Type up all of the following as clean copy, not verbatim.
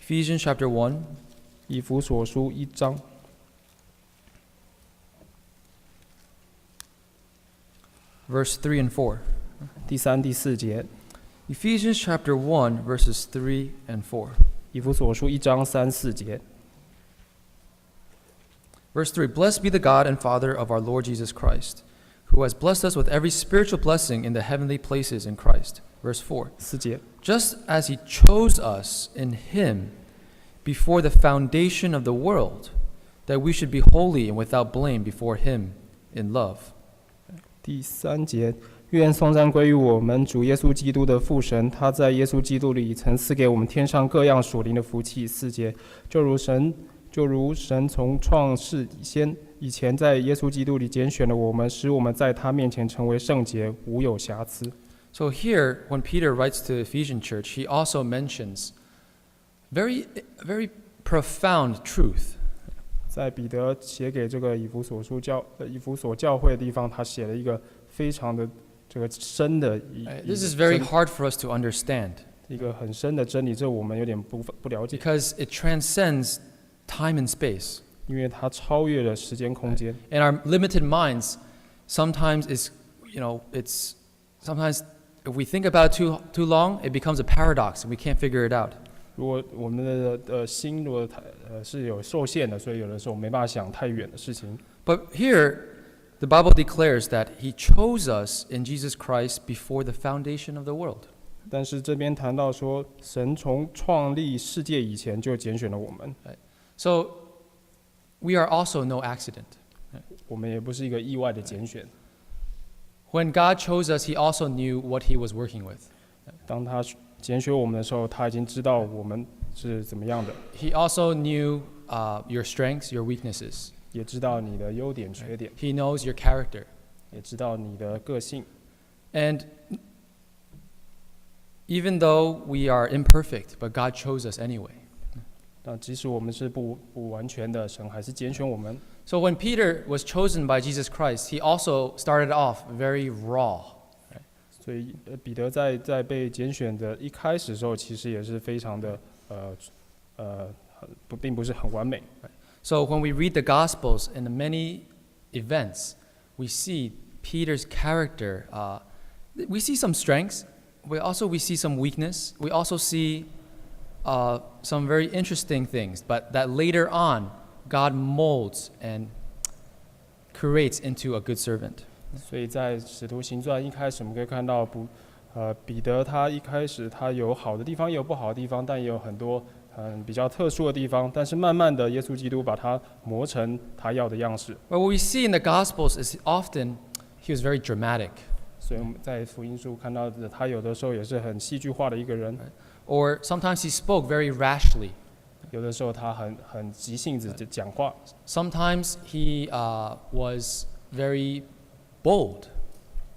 Ephesians chapter 1, 以弗所书1章 verse 3 and 4. 第3、第4节。 Ephesians chapter 1, verses 3 and 4. 以弗所书1章3、4节。 Verse 3, Blessed be the God and Father of our Lord Jesus Christ, who has blessed us with every spiritual blessing in the heavenly places in Christ. Verse 4, 4节。 just as he chose us in him before the foundation of the world, that we should be holy and without blame before him in love. 第3节，愿颂赞归于我们主耶稣基督的父神，他在耶稣基督里曾赐给我们天上各样属灵的福气。4节，就如神从创世以前在耶稣基督里拣选了我们，使我们在他面前成为圣洁，无有瑕疵。 So here, when Peter writes to the Ephesian church, he also mentions very profound truth. 在彼得写给这个以弗所教会的地方，他写了一个非常的这个深的 This is very hard for us to understand 一个很深的真理，这我们有点不了解， because it transcends time and space. 因为它超越了时间空间。 And our limited minds sometimes sometimes if we think about it too long, it becomes a paradox and we can't figure it out. 如果我们的心是有受限的，所以有的时候没办法想太远的事情。 But here, the Bible declares that he chose us in Jesus Christ before the foundation of the world. 但是这边谈到说，神从创立世界以前就拣选了我们， So we are also no accident. 我们也不是一个意外的拣选。 When God chose us, he also knew what he was working with. 当他拣选我们的时候，他已经知道我们是怎么样的， He also knew your strengths, your weaknesses. 也知道你的优点、缺点， He knows your character. 也知道你的个性。 And even though we are imperfect, but God chose us anyway. 但即使我们是不完全的，神还是拣选我们。 So when Peter was chosen by Jesus Christ, he also started off very raw. 所以彼得在被拣选的一开始的时候，其实也是非常的并不是很完美。 So when we read the Gospels and the many events, we see Peter's character. We see some strengths. We see some weakness. We also see some very interesting things, but that later on, God molds and creates into a good servant. 所以在使徒行传一开始，我们可以看到彼得他一开始他有好的地方，也有不好的地方，但也有很多比较特殊的地方。但是慢慢的，耶稣基督把他磨成他要的样式。 But what we see in the Gospels is often he was very dramatic. 所以我们在福音书看到的，他有的时候也是很戏剧化的一个人。 Or sometimes he spoke very rashly. 有的时候他很急性子讲话。 Sometimes he was very bold.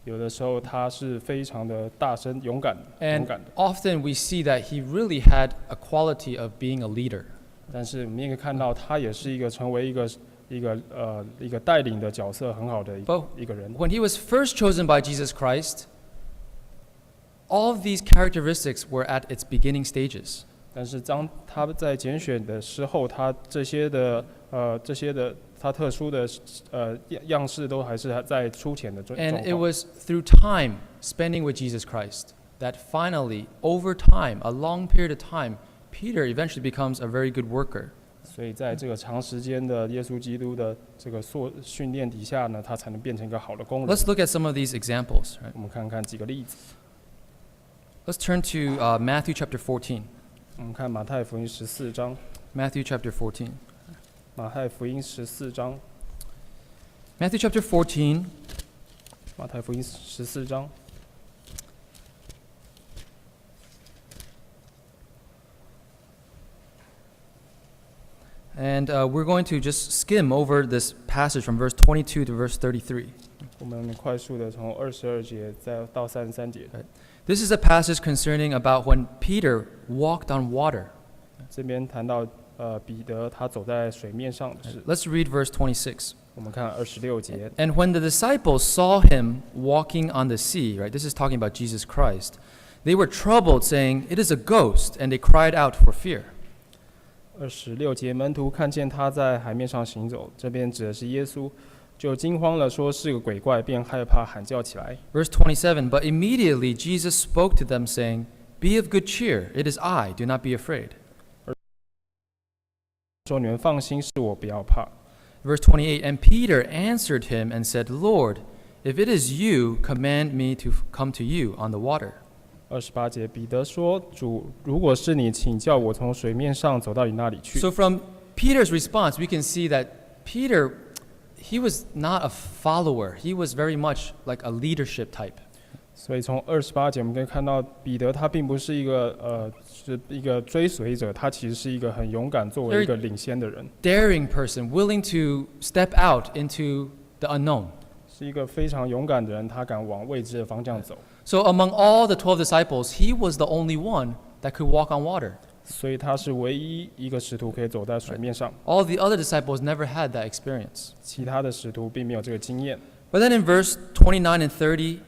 有的时候他是非常的大声、勇敢的。 And often we see that he really had a quality of being a leader. 但是我们也可以看到，他也是成为一个带领的角色很好的一个人。 When he was first chosen by Jesus Christ, all of these characteristics were at its beginning stages. 但是当他在拣选的时候，他这些的他特殊的样式都还是在初浅的状况。 And it was through time spending with Jesus Christ that finally, over time, a long period of time, Peter eventually becomes a very good worker. 所以在这个长时间的耶稣基督的这个训练底下呢，他才能变成一个好的工人。 Let's look at some of these examples. Right? 我们看看几个例子。 Let's turn to Matthew chapter 14. 我们看马太福音14章。 Matthew chapter 14. 马太福音14章。Matthew chapter 14. 马太福音14章。And we're going to just skim over this passage from verse 22 to verse 33. 我们快速的从22节到33节。 This is a passage concerning about when Peter walked on water. 这边谈到彼得他走在水面上的事。 Let's read verse 26. 我们看26节。 And when the disciples saw him walking on the sea, right? This is talking about Jesus Christ. They were troubled, saying, "It is a ghost," and they cried out for fear. 26节，门徒看见他在海面上行走，这边指的是耶稣，就惊慌了，说是个鬼怪，便害怕喊叫起来。Verse 27, But immediately Jesus spoke to them, saying, Be of good cheer, it is I, do not be afraid. 说你们放心，是我，不要怕。Verse 28, And Peter answered him and said, Lord, if it is you, command me to come to you on the water. 28节，彼得说：“主，如果是你，请叫我从水面上走到你那里去。” So from Peter's response, we can see that Peter, he was not a follower. He was very much like a leadership type. 所以从28节我们可以看到，彼得他并不是一个追随者，他其实是一个很勇敢，作为一个领先的人， Daring person, willing to step out into the unknown. 是一个非常勇敢的人，他敢往未知的方向走。So among all the 12 disciples, he was the only one that could walk on water. 所以他是唯一一个使徒可以走在水面上， All the other disciples never had that experience. 其他的使徒并没有这个经验。 But then in verse 29 and 30,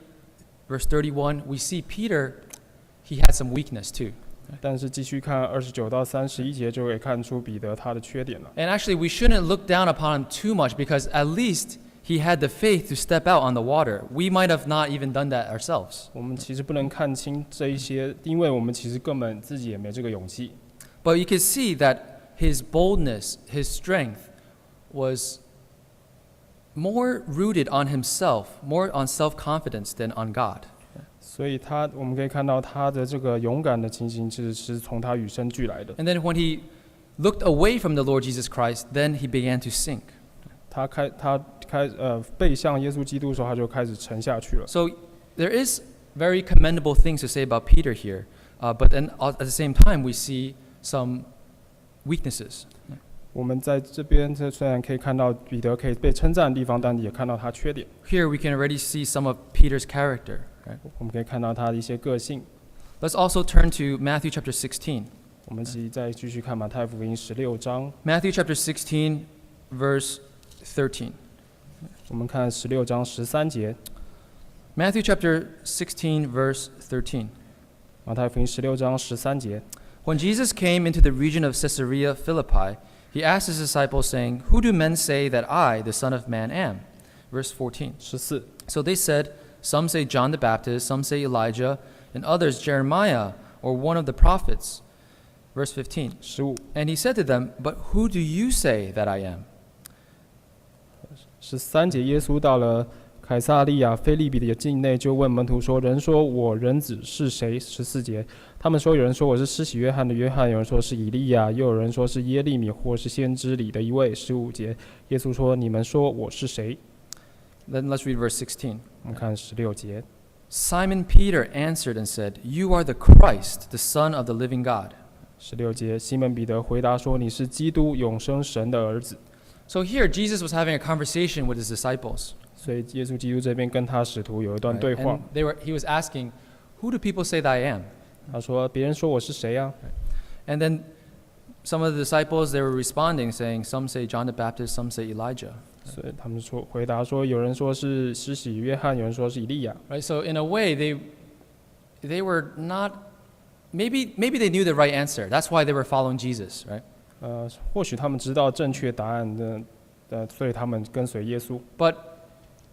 verse 31, we see Peter, he had some weakness too. 但是继续看29到31节，就可以看出彼得他的缺点了。 And actually, we shouldn't look down upon him too much because at least he had the faith to step out on the water. We might have not even done that ourselves. 我们其实不能看清这一些，因为我们其实根本自己也没这个勇气。 But you can see that his boldness, his strength was more rooted on himself, more on self-confidence than on God. 所以我们可以看到他的这个勇敢的情形，其实是从他与生俱来的。 And then when he looked away from the Lord Jesus Christ, then he began to sink. 他背向耶稣基督的时候，他就开始沉下去了。 So there is very commendable things to say about Peter here, but then at the same time we see some weaknesses. 我们在这边虽然可以看到彼得可以被称赞的地方，但也看到他缺点。 Here we can already see some of Peter's character. Right? 我们可以看到他的一些个性。 Let's also turn to Matthew chapter 16. 我们再继续看马太福音16章， Matthew chapter 16, verse 13. 我们看16章13节。 Matthew chapter 16, verse 13. 马太福音16章13节。 When Jesus came into the region of Caesarea Philippi, he asked his disciples, saying, Who do men say that I, the Son of Man, am? Verse 14. 14 So they said, Some say John the Baptist, some say Elijah, and others Jeremiah or one of the prophets. Verse 15. 15 And he said to them, But who do you say that I am? 13节，耶稣到了凯撒利亚腓立比的境内，就问门徒说：“人说我人子是谁？”14节，他们说：“有人说我是施洗约翰的约翰，有人说是以利亚，又有人说是耶利米，或是先知里的一位。”15节，耶稣说：“你们说我是谁？” Then let's read verse 16. 我们看16节。Simon Peter answered and said, You are the Christ, the Son of the living God. 16节，西门彼得回答说：“你是基督，永生神的儿子。” So here Jesus was having a conversation with his disciples. 所以耶稣基督这边跟他使徒有一段对话。 And he was asking, Who do people say that I am? 他说：“别人说我是谁啊？” And then some of the disciples, they were responding, saying, Some say John the Baptist, some say Elijah. 所以他们回答说：“有人说是施洗约翰，有人说是以利亚。” Right? So in a way, they were not, maybe they knew the right answer. That's why they were following Jesus, right? 或许他们知道正确答案的，所以他们跟随耶稣。 But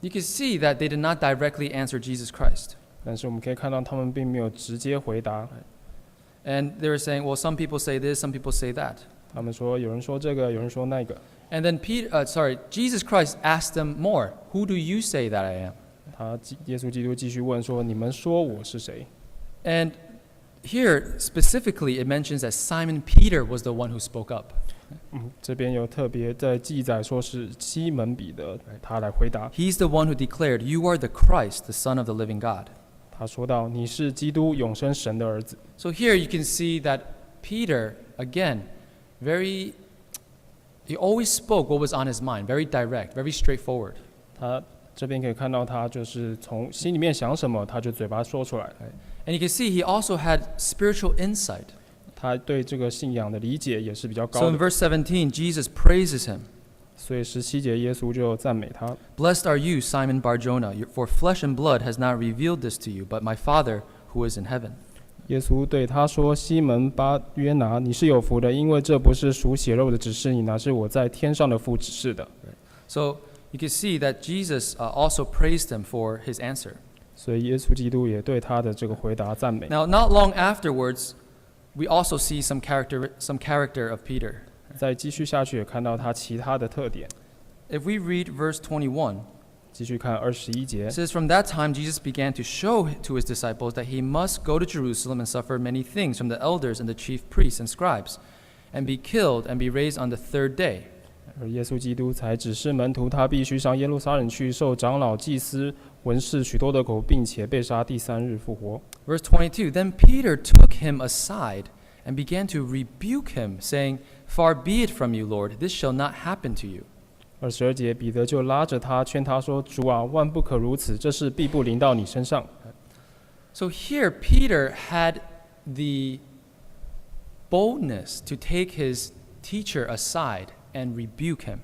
you can see that they did not directly answer Jesus Christ. 但是我们可以看到，他们并没有直接回答。 And they were saying, well, some people say this, some people say that. 他们说，有人说这个，有人说那个。 And then Jesus Christ asked them more, Who do you say that I am? 耶稣基督继续问说：“你们说我是谁？” And here, specifically, it mentions that Simon Peter was the one who spoke up. 这边有特别在记载说是西门彼得，他来回答。 He's the one who declared, You are the Christ, the Son of the living God. 他说道：“你是基督，永生神的儿子。” So here you can see that Peter, again, he always spoke what was on his mind, very direct, very straightforward. 他这边可以看到，他就是从心里面想什么，他就嘴巴说出来。 And you can see he also had spiritual insight. 他对这个信仰的理解也是比较 So 高 in 的。 verse 17, Jesus praises him. 所以17节，耶稣就赞美他。 Blessed are you, Simon Bar-Jonah, for flesh and blood has not revealed this to you, but my Father who is in heaven. 耶稣对他说：“西门巴约拿，你是有福的，因为这不是属血肉的指示你，乃是我在天上的父指示的。” So you can see that Jesus also praised him for his answer. 所以耶稣基督也对他的这个回答赞美。 Now, not long afterwards, we also see some character of Peter. 再继续下去，也看到他其他的特点。 If we read verse 21, 继续看21节 it says, From that time Jesus began to show to his disciples that he must go to Jerusalem and suffer many things from the elders and the chief priests and scribes, and be killed and be raised on the third day. 而耶稣基督才指示门徒，他必须上耶路撒冷去，受长老、祭司、文士许多的口，并且被杀，第3日复活。 Verse 22, Then Peter took him aside and began to rebuke him, saying, Far be it from you, Lord, this shall not happen to you. 22节，彼得就拉着他，劝他说：“主啊，万不可如此，这事必不临到你身上。” So here, Peter had the boldness to take his teacher aside and rebuke him.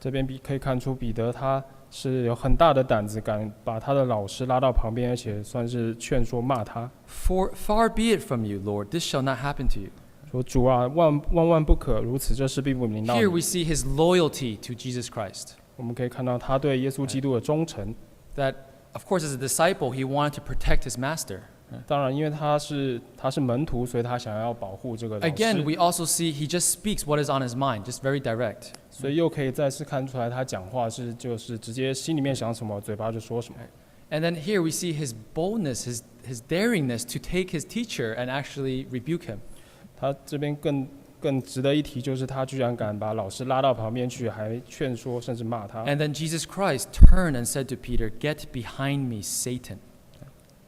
这边可以看出彼得他是有很大的胆子，敢把他的老师拉到旁边，而且算是劝说骂他， Far be it from you, Lord, this shall not happen to you. 说：“主啊，万不可如此，这事必不临到 Here 你。” we see his loyalty to Jesus Christ. 我们可以看到他对耶稣基督的忠诚。 That, of course, as a disciple, he wanted to protect his master. 当然，因为他是门徒，所以他想要保护这个老 Again, 师。 we also see he just speaks what is on his mind, just very direct. 所以又可以再次看出来，他讲话就是直接心里面想什么，嘴巴就说什么。 And then here we see his boldness, his daringness to take his teacher and actually rebuke him. 他这边更值得一提，就是他居然敢把老师拉到旁边去，还劝说甚至骂他。 And then Jesus Christ turned and said to Peter, Get behind me, Satan.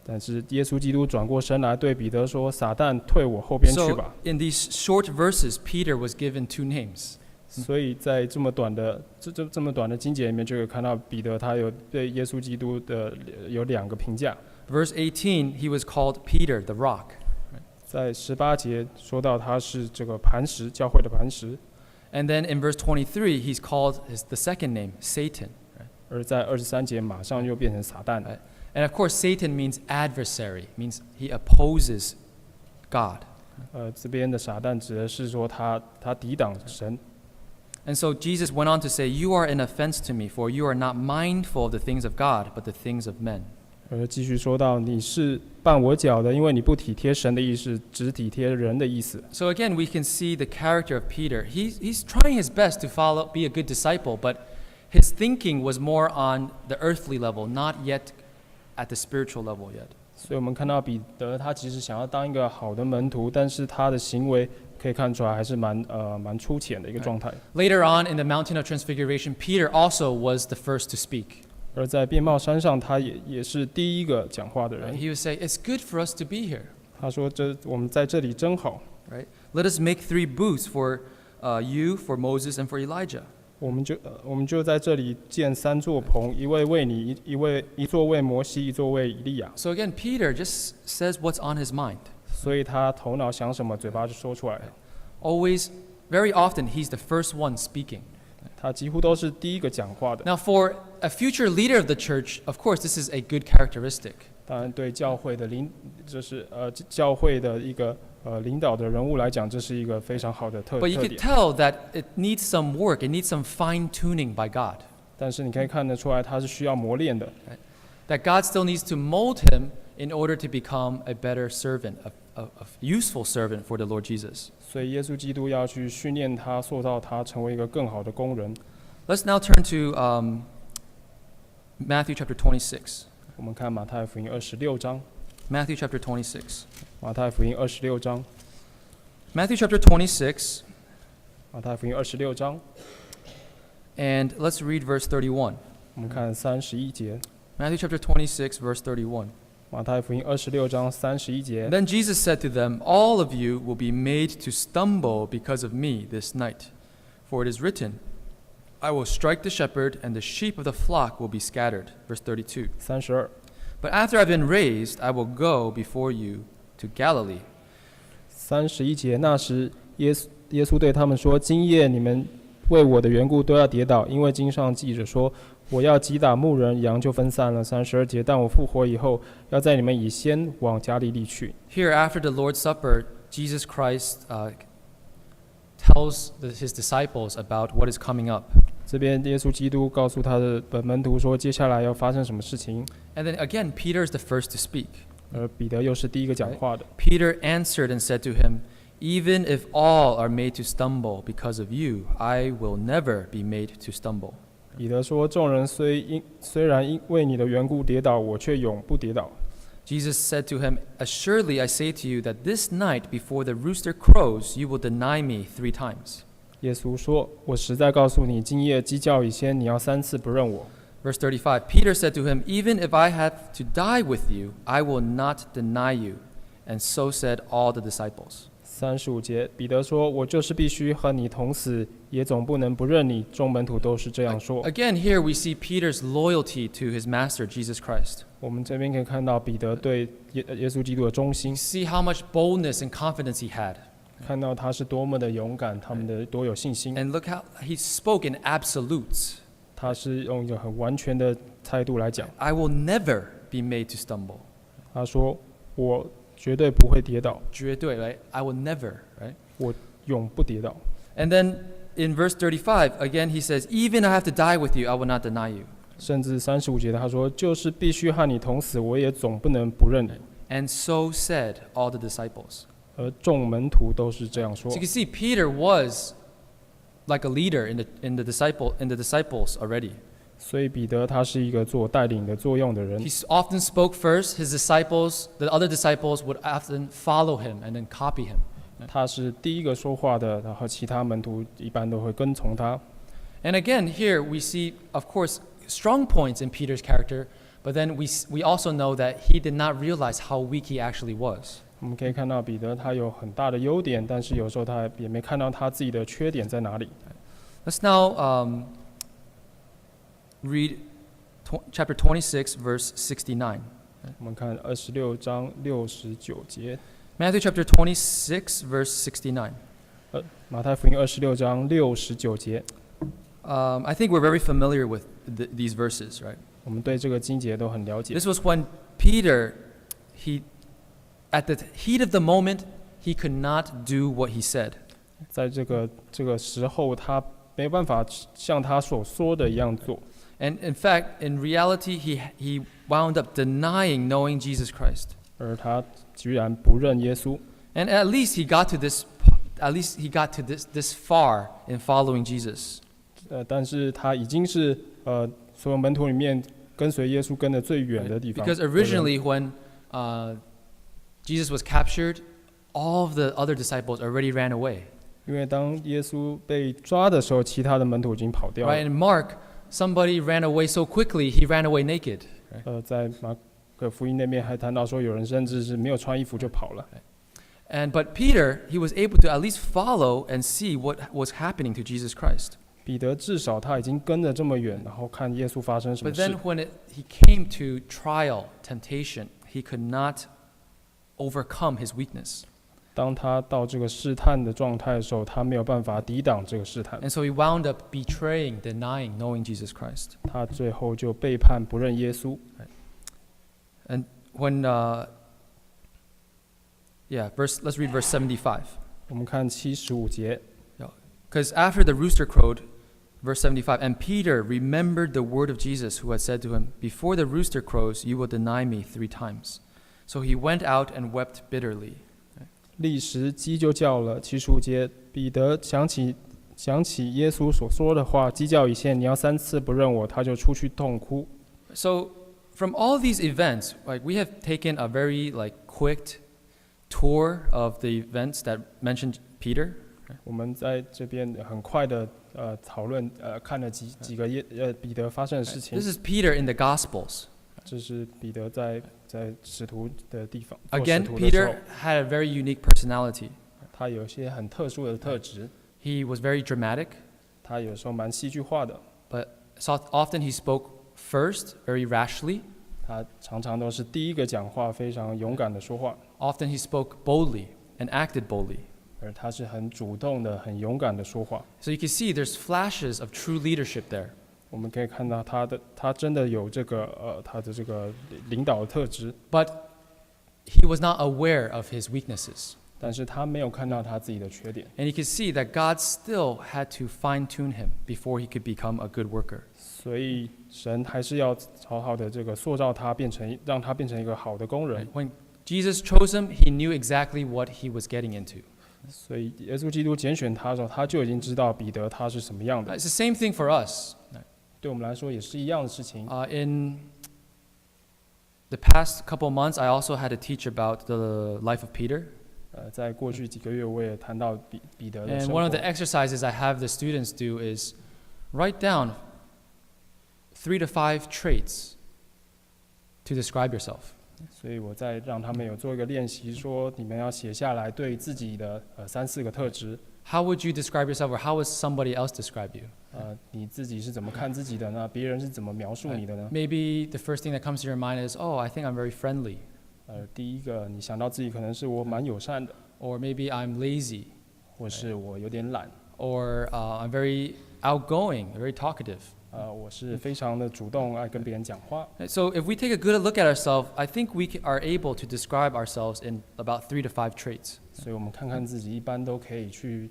但是耶稣基督转过身来对彼得说：“撒旦，退我后边去 So 吧。” in these short verses, Peter was given 2 names. 所以在这么短的经节里面，就可以看到彼得他有对耶稣基督的有2个评价。 Verse 18, he was called Peter, the rock. 在18节说到他是这个磐石，教会的磐石。 And then in verse 23, he's called the second name, Satan. 而在23节马上又变成撒旦。 And of course, Satan means adversary, means he opposes God. 这边的撒旦指的是说他抵挡神。 And so Jesus went on to say, You are an offense to me, for you are not mindful of the things of God, but the things of men. 而继续说到你是绊我脚的，因为你不体贴神的意思，只体贴人的意思。 So again, we can see the character of Peter. He's trying his best to be a good disciple, but his thinking was more on the earthly level, not yet at the spiritual level yet. 所以我们看到彼得他其实想要当一个好的门徒，但是他的行为可以看出来还是蛮粗浅的一个状态。 Later on in the mountain of transfiguration, Peter also was the first to speak. 而在变帽山上，他也是第一个讲话的人。 He would say, It's good for us to be here. 他说：“我们在这里真好。 Right? Let us make 3 booths for you, for Moses, and for Elijah. 我们就在这里建3座棚，一位为你，一座为摩西，一座为以利亚。 So again, Peter just says what's on his mind. 所以他头脑想什么，嘴巴就说出来了。 Always, very often, he's the first one speaking. 他几乎都是第一个讲话的。 Now, for a future leader of the church, of course, this is a good characteristic. 当然，对教会的教会的一个领导的人物来讲，这是一个非常好的特 But you 点。 could tell that it needs some work. It needs some fine tuning by God. 但是你可以看得出来，他是需要磨练的。 That God still needs to mold him in order to become a better servant, a useful servant for the Lord Jesus. 所以耶稣基督要去训练他，塑造他，成为一个更好的工人。 Let's now turn to Matthew chapter 26. 我们看马太福音26章。 Matthew chapter 26. 马太福音26章。Matthew chapter 26. 马太福音26章。And let's read verse 31. 我们看31节。 Matthew chapter 26, verse 31. 马太福音26章31节。 Then Jesus said to them, All of you will be made to stumble because of me this night. For it is written, I will strike the shepherd, and the sheep of the flock will be scattered. Verse 32. 32。 But after I've been raised, I will go before you to Galilee. 31节，那时耶稣对他们说：“今夜你们为我的缘故都要跌倒，因为经上记着说，我要击打牧人，羊就分散了。32节，但我复活以后，要在你们以先往加利利去。 Here, after the Lord's Supper, Jesus Christ tells his disciples about what is coming up. 这边耶稣基督告诉他的门徒说，接下来要发生什么事情。 And then again, Peter is the first to speak. 而彼得又是第一个讲话的。 Peter answered and said to him, "Even if all are made to stumble because of you, I will never be made to stumble." 彼得说：“众人虽然因为你的缘故跌倒，我却永不跌倒。” Jesus said to him, "Assuredly I say to you that this night before the rooster crows, you will deny me 3 times." 耶稣说：“我实在告诉你，今夜鸡叫以先，你要3次不认我。” Verse 35, Peter said to him, "Even if I have to die with you, I will not deny you." And so said all the disciples. 35节，彼得说：“我就是必须和你同死，也总不能不认你。”众门徒都是这样说。 Again, here we see Peter's loyalty to his master, Jesus Christ. 我们这边可以看到彼得对耶稣基督的忠心， See how much boldness and confidence he had. 看到他是多么的勇敢，他们的多有信心。 And look how he spoke in absolutes. 他是用一个很完全的态度来讲。 I will never be made to stumble. 他说：“我绝对不会跌倒，绝对, right? I will never, right? 我永不跌倒。” And then in verse 35, again he says, "Even I have to die with you, I will not deny you." 甚至35节他说：“就是必须和你同死，我也总不能不认你。” And so said all the disciples. 而众门徒都是这样说 So。you can see Peter was like a leader in the disciples already. 所以彼得他是一个做带领的作用的人 He， often spoke first. His disciples, the other disciples, would often follow him and then copy him. 他是第一个说话的，然后其他门徒一般都会跟从他。 And again, here we see, of course, strong points in Peter's character, but then we also know that he did not realize how weak he actually was. 我们可以看到彼得他有很大的优点，但是有时候他也没看到他自己的缺点在哪里。 Let's now read chapter 26, verse 69. 我们看26章69节， Matthew chapter 26, verse 69. 马太福音26章69节。 I think we're very familiar with these verses, right? 我们对这个经节都很了解。 This was when Peter, at the heat of the moment, he could not do what he said. 在这个时候，他没办法像他所说的一样做。 And in fact, in reality, he wound up denying knowing Jesus Christ. 而他居然不认耶稣。 And at least he got to this far in following Jesus. 但是他已经是所有门徒里面跟随耶稣跟得最远的地方。 Because originally, when Jesus was captured, all of the other disciples already ran away. 因为当耶稣被抓的时候，其他的门徒已经跑掉了。 Right? In Mark, somebody ran away so quickly, he ran away naked. 在马可福音那边还谈到说，有人甚至是没有穿衣服就跑了。 But Peter, he was able to at least follow and see what was happening to Jesus Christ. 彼得至少他已经跟得这么远，然后看耶稣发生什么 But 事 then。when he came to trial, temptation, he could not overcome his weakness. 当他到这个试探的状态的时候，他没有办法抵挡这个试探， And so he wound up betraying, denying knowing Jesus Christ. 他最后就背叛不认耶稣。 And when, let's read verse 75. 我们看75节， Because after the rooster crowed, verse 75, and Peter remembered the word of Jesus who had said to him, "Before the rooster crows, you will deny me 3 times." So he went out and wept bitterly. 立时鸡就叫了。75节，彼得想起耶稣所说的话，鸡叫以前你要3次不认我，他就出去痛哭。 So from all these events, like we have taken a very quick tour of the events that mentioned Peter. 我们在这边很快的讨论看了几个彼得发生的事情。 This is Peter in the Gospels. 这是彼得在使徒的地方。 Again, 做使徒的时候 Peter had a very unique personality. 他有一些很特殊的特质， He was very dramatic, 他有时候蛮戏剧化的， but often he spoke first, very rashly. 他常常都是第一个讲话，非常勇敢的说话。 Often he spoke boldly and acted boldly. 而他是很主动的、很勇敢的说话。So you can see there's flashes of true leadership there. 我们可以看到他真的有他的这个领导的特质， But he was not aware of his weaknesses. 但是他没有看到他自己的缺点。 And you can see that God still had to fine-tune him before he could become a good worker. 所以神还是要好好的这个塑造他，让他变成一个好的工人。 When Jesus chose him, he knew exactly what he was getting into. 所以耶稣基督拣选他的时候，他就已经知道彼得他是什么样的。 It's the same thing for us. 对我们来说也是一样的事情。In the past couple of months, I also had to teach about the life of Peter. 在过去几个月，我也谈到彼得的 And 生 one 活 of the。exercises I have the students do is write down 3 to 5 traits to describe yourself. 所以我在让他们有做一个练习，说你们要写下来对自己的3、4个特质。 How would you describe yourself, or how would somebody else describe you? 你自己是怎么看自己的呢？别人是怎么描述你的呢？ Maybe the first thing that comes to your mind is, oh, I think I'm very friendly. 第一个，你想到自己可能是我蛮友善的， Or maybe I'm lazy. 或是我有点懒， Or I'm very outgoing, very talkative. 我是非常的主动，爱跟别人讲话。 So if we take a good look at ourselves, I think we are able to describe ourselves in about 3 to 5 traits. 所以我们看看自己，一般都可以去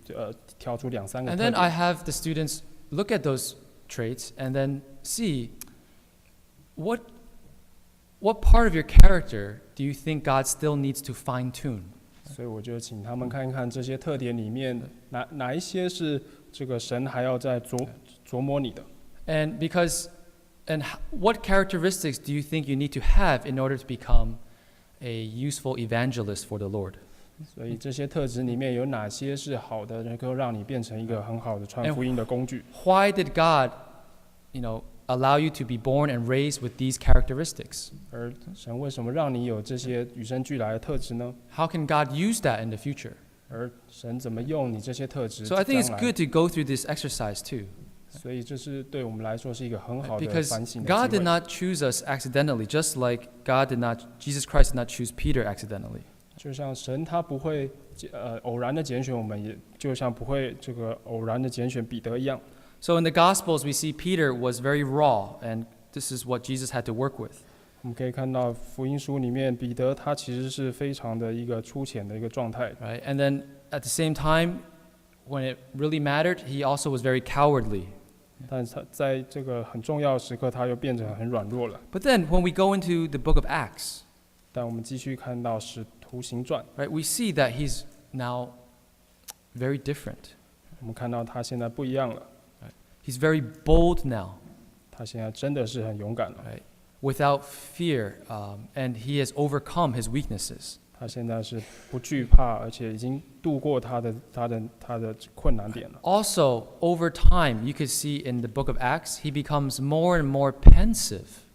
挑出2、3个 And 特 then 点。 I have the students look at those traits and then see what part of your character do you think God still needs to fine-tune? 所以我就请他们看一看这些特点里面哪一些是这个神还要再琢磨你的。 And what characteristics do you think you need to have in order to become a useful evangelist for the Lord? 所以这些特质里面有哪些是好的，能够让你变成一个很好的传福音的工具？ Why did God, allow you to be born and raised with these characteristics? 而神为什么让你有这些与生俱来的特质呢？ How can God use that in the future? 而神怎么用你这些特质？ So I think it's 将来 good to go through this exercise too. 所以这是对我们来说是一个很好的 Because 反省的 God 机 did 会。 not choose us accidentally, just like Jesus Christ did not choose Peter accidentally. 就像神他不会偶然的拣选我们，也就像不会这个偶然的拣选彼得一样。 So in the Gospels, we see Peter was very raw, and this is what Jesus had to work with. 我们可以看到福音书里面，彼得他其实是非常的一个粗浅的一个状态。 Right? And then at the same time, when it really mattered, he also was very cowardly. 但是他在这个很重要的时刻，他又变成很软弱了。 But then when we go into the book of Acts, 但我们继续看到《使徒行传》， right, we see that he's now very different. 我们看到他现在不一样了， He's very bold now, 他现在真的是很勇敢了。 right? Without fear, and he has overcome his weaknesses. 他现在是不惧怕，而且已经度过他的困难点了。 Also, over time, you could see in the book of Acts, he becomes more and more pensive.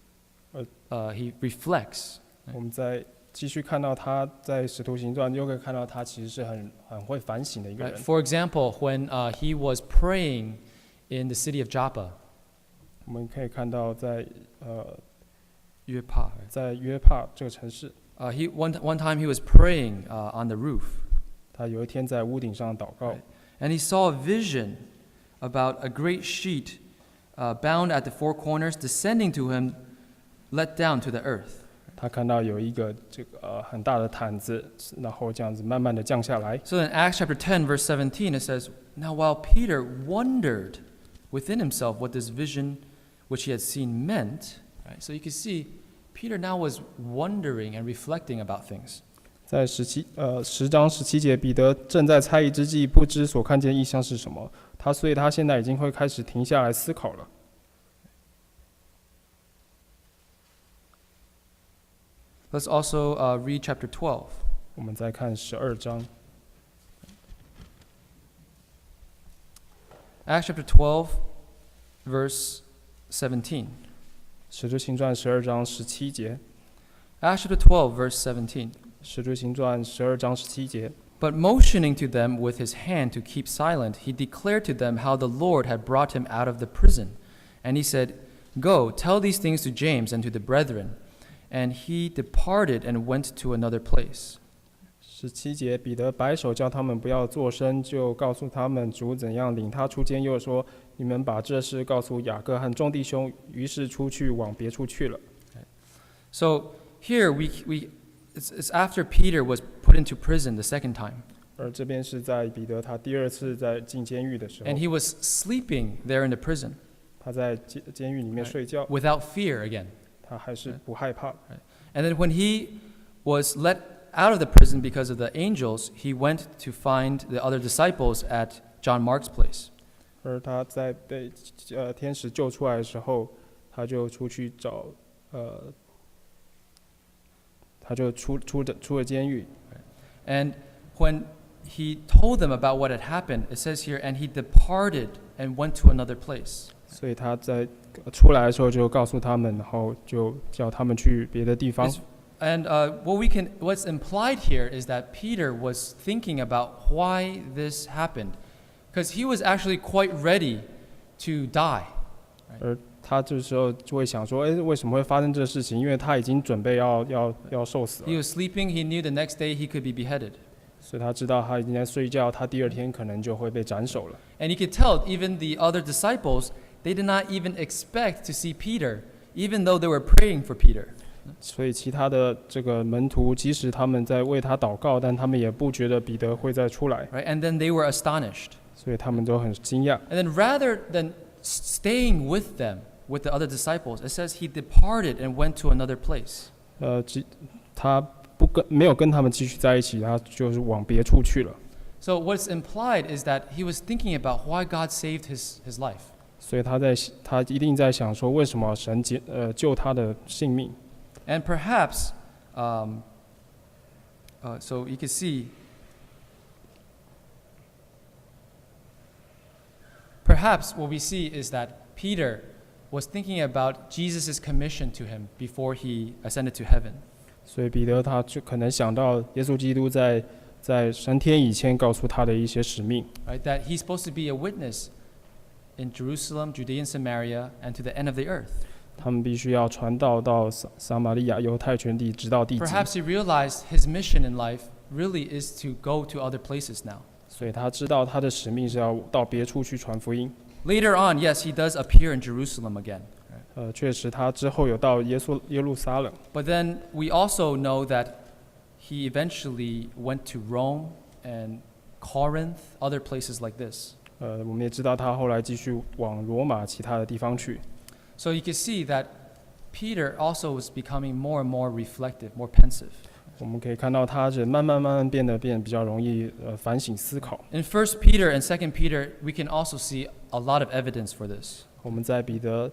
He reflects. 我们在继续看到他在《使徒行传》，又可以看到他其实是很会反省的一个 Right? 人。 For example, when he was praying in the city of Joppa, 我们可以看到在约帕, 在约帕这个城市， one time he was praying on the roof, 他有一天在屋顶上祷告， right? And he saw a vision about a great sheet bound at the four corners descending to him, let down to the earth. 他看到有一个这个很大的毯子，然后这样子慢慢的降下来。 So in Acts chapter 10, verse 17, it says, Now while Peter wondered within himself what this vision which he had seen meant, right? So you can see Peter now was wondering and reflecting about things. 在10章17节，彼得正在猜疑之际，不知所看见异象是什么。所以他现在已经会开始停下来思考了。 Let's also read chapter 12. 我们再看12章， Acts chapter 12, verse 17. 使徒行传12章17节， Acts chapter 12, verse 17. 使徒行传12章17节。 But motioning to them with his hand to keep silent, he declared to them how the Lord had brought him out of the prison. And he said, Go, tell these things to James and to the brethren. And he departed and went to another place. 17节，彼得摆手叫他们不要作声，就告诉他们主怎样领他出监，又说：“你们把这事告诉雅各和众弟兄。”于是出去往别处去了。So here it's after Peter was put into prison the second time. 而这边是在彼得他第二次在进监狱的时候， And he was sleeping there in the prison 他在监狱里面睡觉， without fear again. 他还是不害怕。 And then when he was let out of the prison because of the angels, he went to find the other disciples at John Mark's place. 而他在被天使救出来的时候，他就出去找他就出了监狱。 And when he told them about what had happened, it says here, and he departed and went to another place. 所以他在出来的时候就告诉他们，然后就叫他们去别的地方。 And what's implied here is that Peter was thinking about why this happened, because he was actually quite ready to die. 而他这时候就会想说，为什么会发生这事情？因为他已经准备要受死了。 He was sleeping. He knew the next day he could be beheaded. 所以他知道他已经在睡觉，他第二天可能就会被斩首了。 And you could tell even the other disciples, they did not even expect to see Peter, even though they were praying for Peter. 所以其他的这个门徒，即使他们在为他祷告，但他们也不觉得彼得会再出来。 Right? And then they were astonished. 所以他们都很惊讶。 And then rather than staying with them, with the other disciples, it says he departed and went to another place. 他没有跟他们继续在一起，他就是往别处去了。 So what's implied is that he was thinking about why God saved his life. 所以他一定在想说，为什么神救他的性命？ And perhaps, so you can see, perhaps what we see is that Peter was thinking about Jesus' commission to him before he ascended to heaven. 所以彼得他就可能想到耶稣基督在升天以前告诉他的一些使命。 Right? That he's supposed to be a witness in Jerusalem, Judea and Samaria, and to the end of the earth. 他们必须要传道到撒玛利亚、犹太全地，直到地极。 Perhaps he realized his mission in life really is to go to other places now. 所以他知道他的使命是要到别处去传福音。 Later on, yes, he does appear in Jerusalem again. 确实他之后有到耶路撒冷。 But then we also know that he eventually went to Rome and Corinth, other places like this. 我们也知道他后来继续往罗马其他的地方去。 So you can see that Peter also was becoming more and more reflective, more pensive. 我们可以看到他是慢慢变得比较容易反省思考。 In 1 Peter and 2 Peter, we can also see a lot of evidence for this. 我们在彼得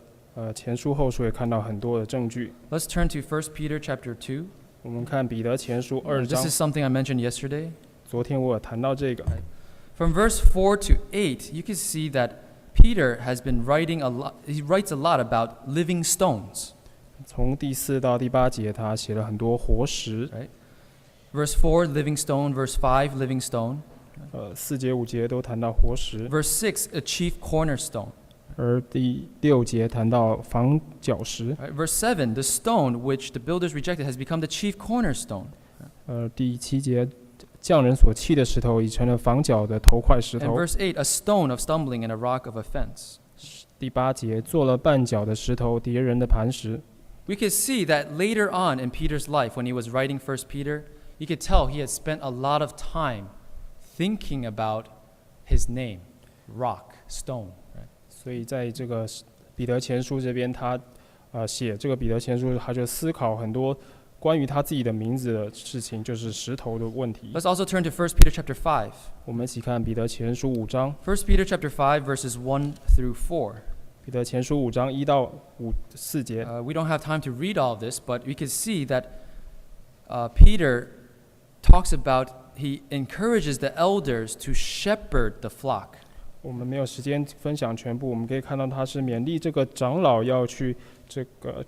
前书后书也看到很多的证据。 Let's turn to 1 Peter chapter 2. 我们看彼得前书2 This 章， is something I mentioned yesterday. 昨天我有谈到这个。 From verse 4 to 8, you can see that Peter has been writing a lot. He writes a lot about living stones. 从第4到第8节，他写了很多活石。 Right? Verse 4, living stone. Verse 5, living stone. 4节5节都谈到活石， Verse 6, a chief cornerstone. 而第6节谈到房角石。 Right? Verse 7, the stone which the builders rejected has become the chief cornerstone. 第7节，匠人所弃的石头已成了房角的头块石 And 头。 verse 8, a stone of stumbling and a rock of offense. 第8节，做了绊脚的石头，敌人的磐石。 We could see that later on in Peter's life, when he was writing 1 Peter, you could tell he had spent a lot of time thinking about his name, rock, stone. Right? 所以在这个彼得前书这边，他写这个彼得前书，他就思考很多关于他自己的名字的事情，就是石头的问题。 Let's also turn to 1 Peter chapter 5. 我们一起看彼得前书5章， 1 Peter chapter 5, verses 1 through 4. 彼得前书5章1到4节。 We don't have time to read all of this, but we can see that Peter talks about, he encourages the elders to shepherd the flock. 我们没有时间分享全部，我们可以看到他是勉励这个长老要去这个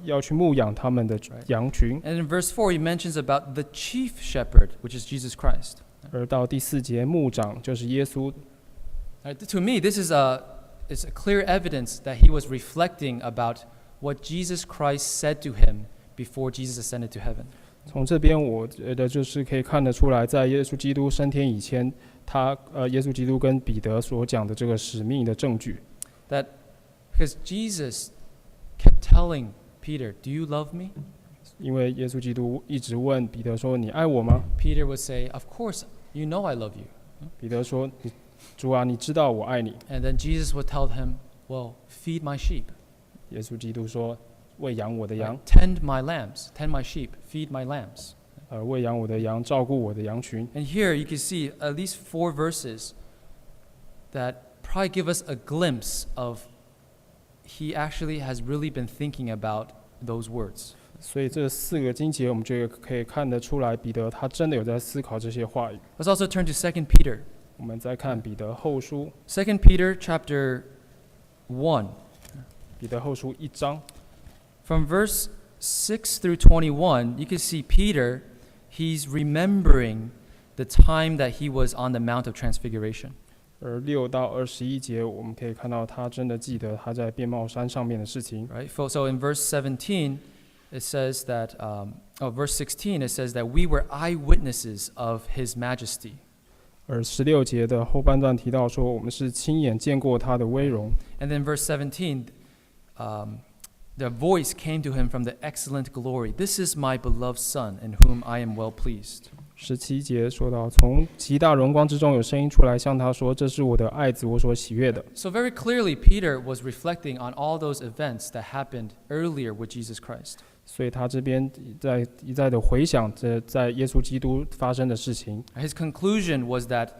要去牧养他们的羊群。 And in verse 4, he mentions about the chief shepherd, which is Jesus Christ. 而到第4节，牧长就是耶稣。 To me, this is it's a clear evidence that he was reflecting about what Jesus Christ said to him before Jesus ascended to heaven. 从这边我觉得就是可以看得出来，在耶稣基督升天以前，耶稣基督跟彼得所讲的这个使命的证据。That because Jesus kept telling Peter, "Do you love me?" 因为耶稣基督一直问彼得说：“你爱我吗 Peter would say, "Of course, you know I love you." 彼得说：“主啊，你知道我爱你。” And then Jesus would tell him, "Well, feed my sheep." 耶稣基督说：“喂养我的羊， Tend my lambs, tend my sheep, feed my lambs. 喂养我的羊，照顾我的羊群。” And here you can see at least 4 verses that probably give us a glimpse of he actually has really been thinking about those words. 所以这4个经节，我们就可以看得出来，彼得他真的有在思考这些话语。Let's also turn to 2 Peter. 我们再看彼得后书， 2 Peter chapter 1. 彼得后书1章， From verse 6 through 21, you can see Peter, he's remembering the time that he was on the Mount of Transfiguration. 而6到21节，我们可以看到他真的记得他在变帽山上面的事情。Right? So in verse 17, it says that, verse 16, it says that we were eyewitnesses of his majesty. 而16节的后半段提到说，我们是亲眼见过他的威荣。And then verse 17, the voice came to him from the excellent glory. This is my beloved Son, in whom I am well pleased. 17节说到，从极大荣光之中有声音出来，向他说：“这是我的爱子，我所喜悦的。” So very clearly, Peter was reflecting on all those events that happened earlier with Jesus Christ. 所以他这边一再的回想着在耶稣基督发生的事情。His conclusion was that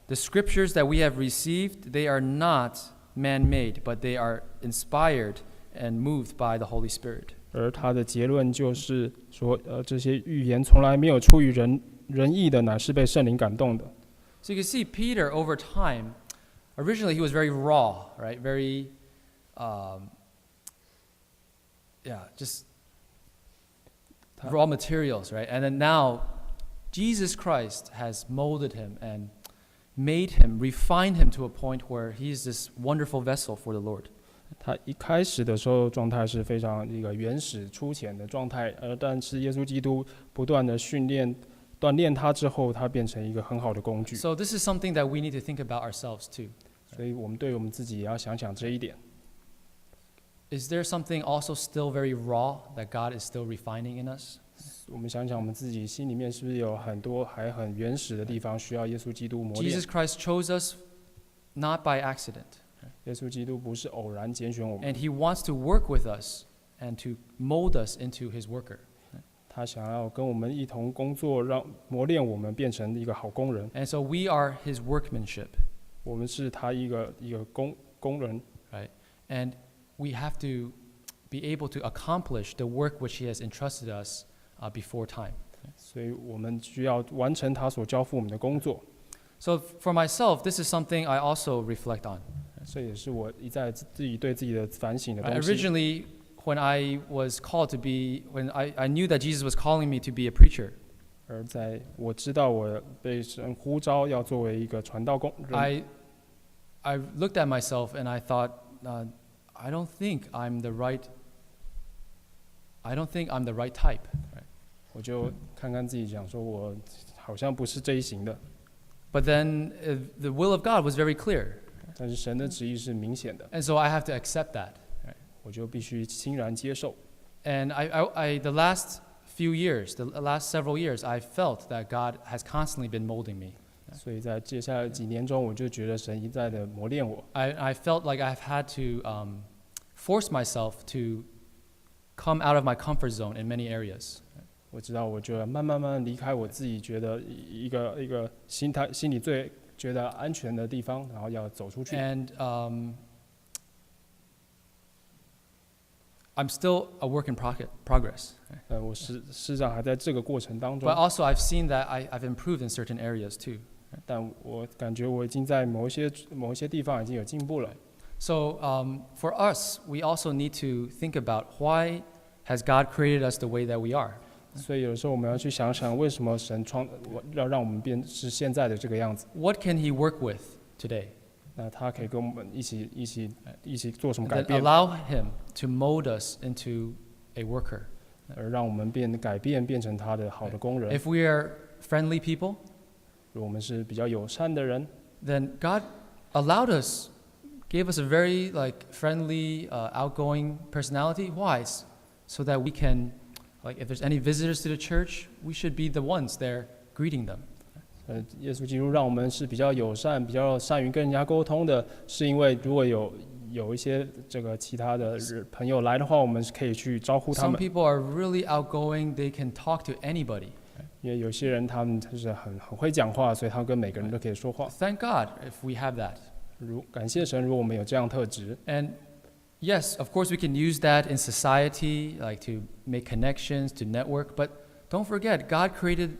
the scriptures that we have received, they are not man-made, but they are inspired and moved by the Holy Spirit. 而他的结论就是说，这些预言从来没有出于人意的，乃是被圣灵感动的。So you can see Peter over time, originally he was very raw, right? Very, just raw materials, right? And then now Jesus Christ has molded him and made him, refined him to a point where he is this wonderful vessel for the Lord. 他一开始的时候状态是非常一个原始粗浅的状态，但是耶稣基督不断的训练锻炼他之后，他变成一个很好的工具。So this is something that we need to think about ourselves too. 所以我们对我们自己也要想想这一点。Is there something also still very raw that God is still refining in us? 我们想想我们自己心里面是不是有很多还很原始的地方需要耶稣基督磨练 Jesus Christ chose us not by accident. 耶稣基督不是偶然拣选我们， And he wants to work with us and to mold us into his worker. 他想要跟我们一同工作，让磨练我们变成一个好工人。 And so we are his workmanship, 我们是他一个工人， right? And we have to be able to accomplish the work which he has entrusted us before time. 所以我们需要完成他所交付我们的工作。So for myself, this is something I also reflect on. 这也是我一再自己对自己的反省的东西。 Originally, when I was called to be, when I knew that Jesus was calling me to be a preacher, 而在我知道我被神呼召要作为一个传道工人， I looked at myself and I thought, I don't think I'm the right type. Right? 我就看看自己，讲说我好像不是这一型的。 But then the will of God was very clear. 但是神的旨意是明显的， And so I have to accept that. Right? 我就必须欣然接受。 And the last few years, the last several years, I felt that God has constantly been molding me. 所以在接下来几年中，我就觉得神一再的磨练我。I felt like I've had to force myself to come out of my comfort zone in many areas. 我知道，我就慢慢离开我自己觉得一个心里最觉得安全的地方，然后要走出去。And I'm still a work in progress. 我事实上还在这个过程当中 But，also I've seen that I've improved in certain areas too. 但我感觉我已经在某一些地方已经有进步了。So for us, we also need to think about why has God created us the way that we are. 所以有时候我们要去想想，为什么神要让我们变是现在的这个样子？ What can He work with today? 那他可以跟我们一起做什么 And 改 then 变？ allow Him to mold us into a worker. 而让我们改变，变成他的好的工人。 If we are friendly people, 如果我们是比较友善的人， then God allowed us, gave us a very friendly, outgoing personality. Why? So that we can, if there's any visitors to the church, we should be the ones there greeting them. 耶稣基督让我们是比较友善、比较善于跟人家沟通的，是因为如果有一些这个其他的朋友来的话，我们是可以去招呼他 Some 们。 people are really outgoing. They can talk to anybody. 因为有些人他们就是很会讲话，所以他跟每个人都可以说话。 Thank God if we have that. 感谢神，如果我们有这样特质。 And yes, of course, we can use that in society, to make connections, to network. But don't forget, God created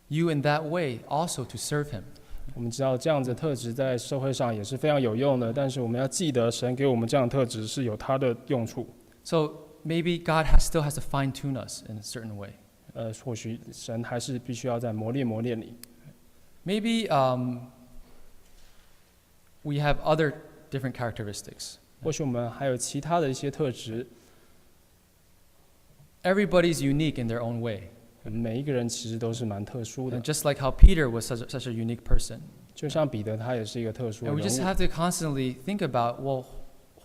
you in that way also to serve Him. 我们知道这样子的特质在社会上也是非常有用的，但是我们要记得，神给我们这样的特质是有它的用处。 So maybe God still has to fine tune us in a certain way. 或许神还是必须要在磨练你。 Maybe we have other different characteristics. 或许我们还有其他的一些特质。 Everybody's unique in their own way. 每一个人其实都是蛮特殊的 And，just like how Peter was such a unique person. 就像彼得他也是一个特殊的 And we 人 just 物。 have to constantly think about, well,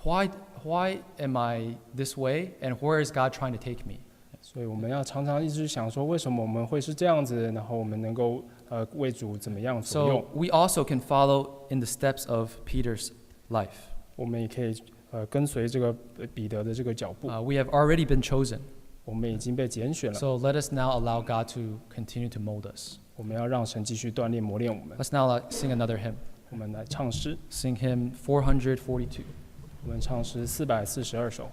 why am I this way, and where is God trying to take me? 所以我们要常常一直想说，为什么我们会是这样子？然后我们能够为主怎么样所用？ So we also can follow in the steps of Peter's life. 我们也可以跟随这个彼得的这个脚步。 We have already been chosen. 我们已经被拣选了， So let us now allow God to continue to mold us. 我们要让神继续锻炼磨练我们。 Let's now sing another hymn. 我们来唱诗， Sing hymn 442. 我们唱诗442首。